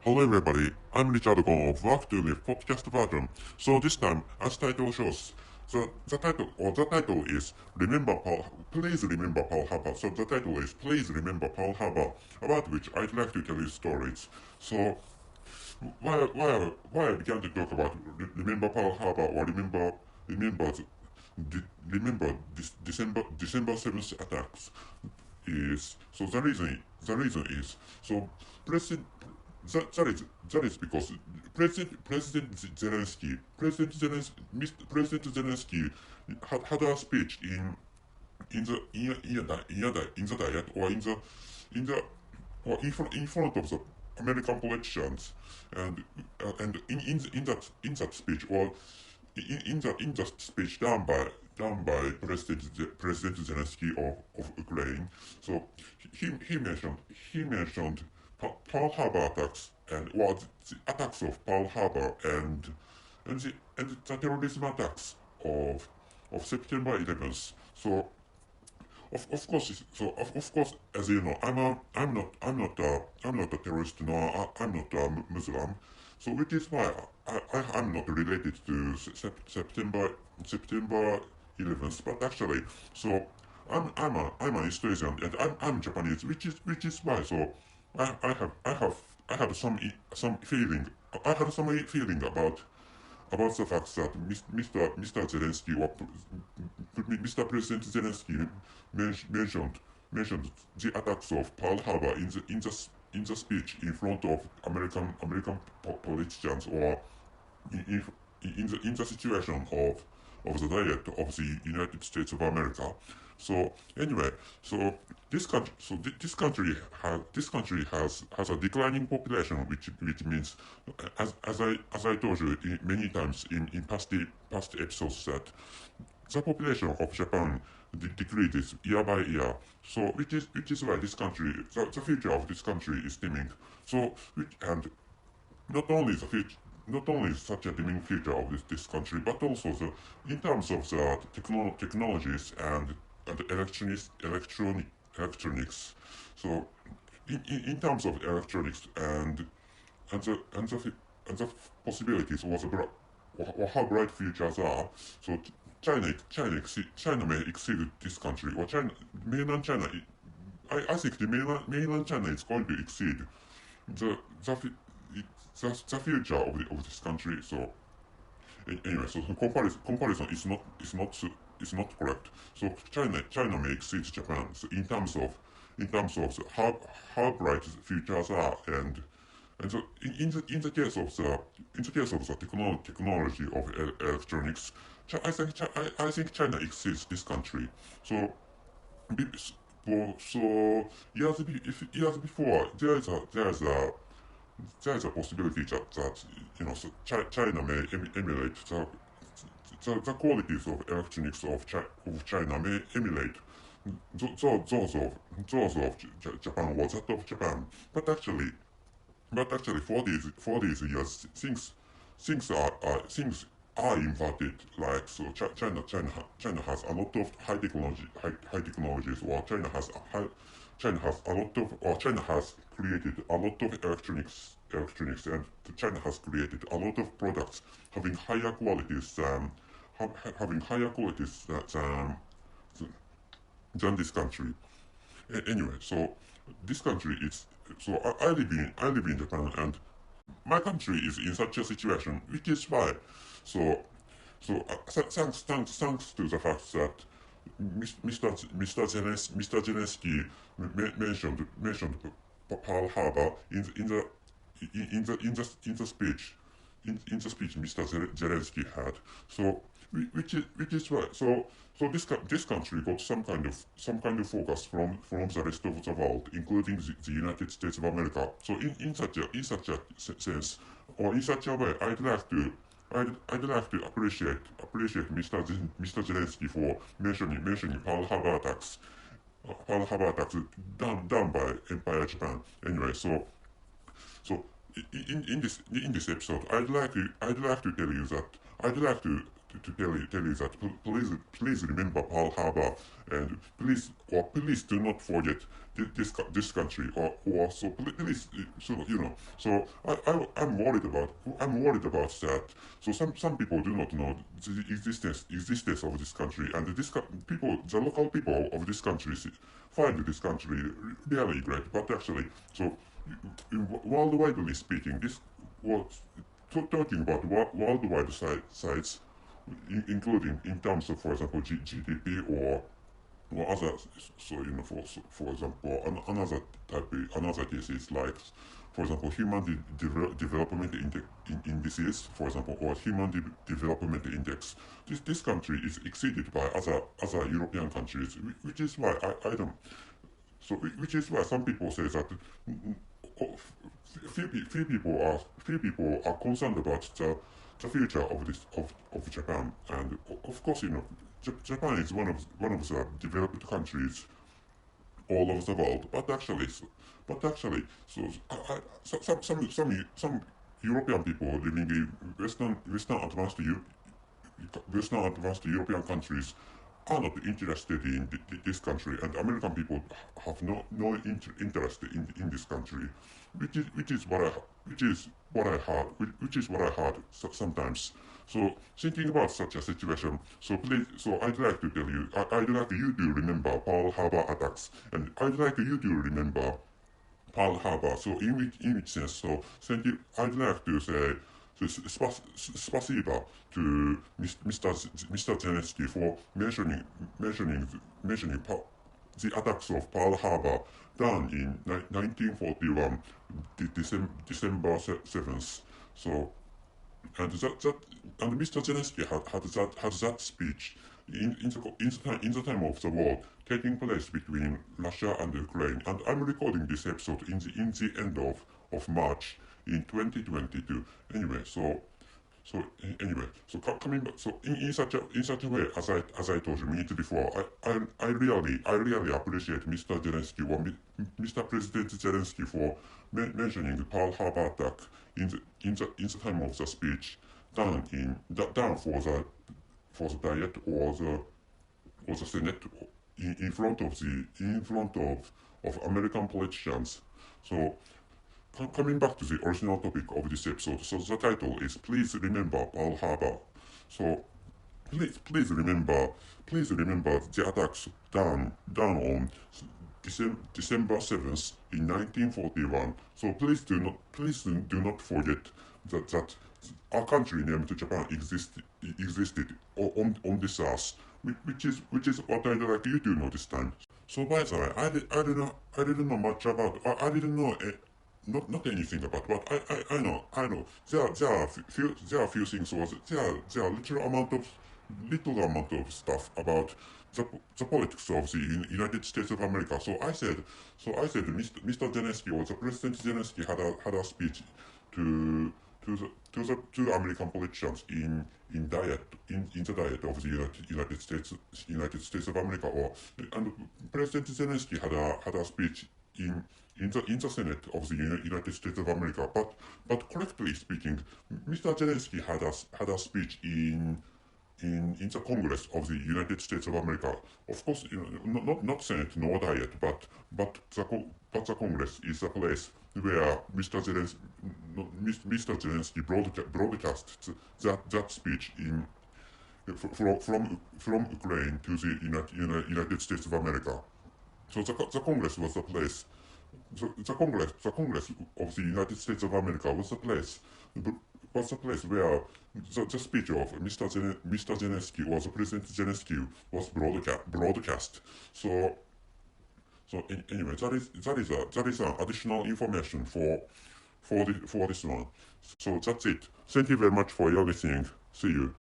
Hello everybody, I'm Richard Gon of Work to Live podcast version. So this time, as title shows, the title is Please Remember Pearl Harbor. So the title is Please Remember Pearl Harbor, about which I'd like to tell you stories. So why I began to talk about remember Pearl Harbor or remember remember December 7th attacks is so the reason is so President that is because President Zelensky had a speech in the diet or in the or in front of the American politicians and in that speech or in that speech done by President Zelensky of Ukraine. So he mentioned Pearl Harbor attacks and the attacks of Pearl Harbor and the terrorism attacks of September 11th. So of course, as you know, I'm not a terrorist, no, I'm not a Muslim, so which is why I'm not related to September 11th, but actually, so I'm an East Asian and I'm Japanese, which is why, so I have some feeling, I had some feeling about the fact that Mr. Zelensky or Mr. President Zelensky mentioned the attacks of Pearl Harbor in the speech in front of American politicians or in, in the situation of the diet of the United States of America. So anyway, so this country has a declining population, which means as I told you many times in past episodes that the population of Japan decreases year by year. So which is why the future of this country is dimming. So and not only the future, not only such a dimming future of this country, but also in terms of the technologies and electronics. So in terms of electronics and the and the and the possibilities or how bright futures are. So China may exceed this country, or mainland China. I think the mainland China is going to exceed the the, the future of this country. So anyway, so the comparison is not correct. So China may exceed Japan, so in terms of how bright the futures are, and so in the case of the technology of electronics, I think China exceeds this country. So so years before there is a possibility that so China may emulate the qualities of electronics of China may emulate those of Japan or that of Japan. But actually for these years things are inverted. Like so China has a lot of high technologies, or China has a lot of or China has created a lot of electronics, and China has created a lot of products having higher qualities having higher qualities than this country. Anyway, so this country is so I live in Japan, and my country is in such a situation, which is why so thanks to the fact that Mr. Zelensky mentioned Pearl Harbor in the speech in the speech Mr. Zelensky had. So which is why this country got some kind of focus from the rest of the world, including the United States of America. So in such a sense, or in such a way, I'd like to appreciate Mr. Zelensky for mentioning Pearl Harbor attacks done by Empire Japan. Anyway, so in this episode, I'd like to tell you that I'd like to to tell you that please remember Pearl Harbor, and please do not forget this country, or so please, so so I'm worried about that. So some people do not know the existence of this country, and the local people of this country find this country really great, but actually, so worldwide speaking, this was talking about worldwide sites, including in terms of, for example, GDP, or other, so for example, another cases like, for example, development indices, for example, or development index. This country is exceeded by other European countries, which is why I don't. So which is why some people say that few people are concerned about the future of Japan, and of course, Japan is one of the developed countries all over the world. So some European people living in Western advanced European countries are not interested in this country, and American people have no interest in this country, which is what I heard sometimes. So thinking about such a situation, so I'd like to tell you, I'd like you to remember Pearl Harbor attacks, and I'd like you to remember Pearl Harbor. So in which sense, so thank you. I'd like to say spasiba to Mr. Zelensky for mentioning the attacks of Pearl Harbor done in 1941, December 7th. So and Mr. Zelensky had that speech in the time of the war taking place between Russia and Ukraine. And I'm recording this episode in the end of March in 2022. Anyway, so coming back, so in such a way, as I told you minutes before, I really appreciate Mr. Zelensky, or Mr. President Zelensky, for mentioning the Pearl Harbor attack in the time of the speech done for the Diet, or the Senate, in front of American politicians. So coming back to the original topic of this episode, so the title is "Please Remember Pearl Harbor." So please remember the attacks done on December 7th in 1941. So please do not forget that our country named Japan existed on this earth, which is what I'd like you to know this time. So by the way, I didn't know much about, I didn't know not anything about, but I know there are few things, or there are little amount of stuff about the politics of the United States of America. So I said Mr. Zelensky, or the President Zelensky, had a speech to the American politicians in the diet of the United States of America, and President Zelensky had a speech in the Senate of the United States of America. But correctly speaking, Mr. Zelensky had a speech in the Congress of the United States of America. Of course, not Senate nor Diet, but the Congress is a place where Mr. Zelensky broadcast that speech from Ukraine to the United States of America. So the Congress was the place. The Congress of the United States of America was the place where the speech of Mr. Zelensky, or the President Zelensky, was broadcast. So anyway, that is additional information for this one. So that's it. Thank you very much for your listening. See you.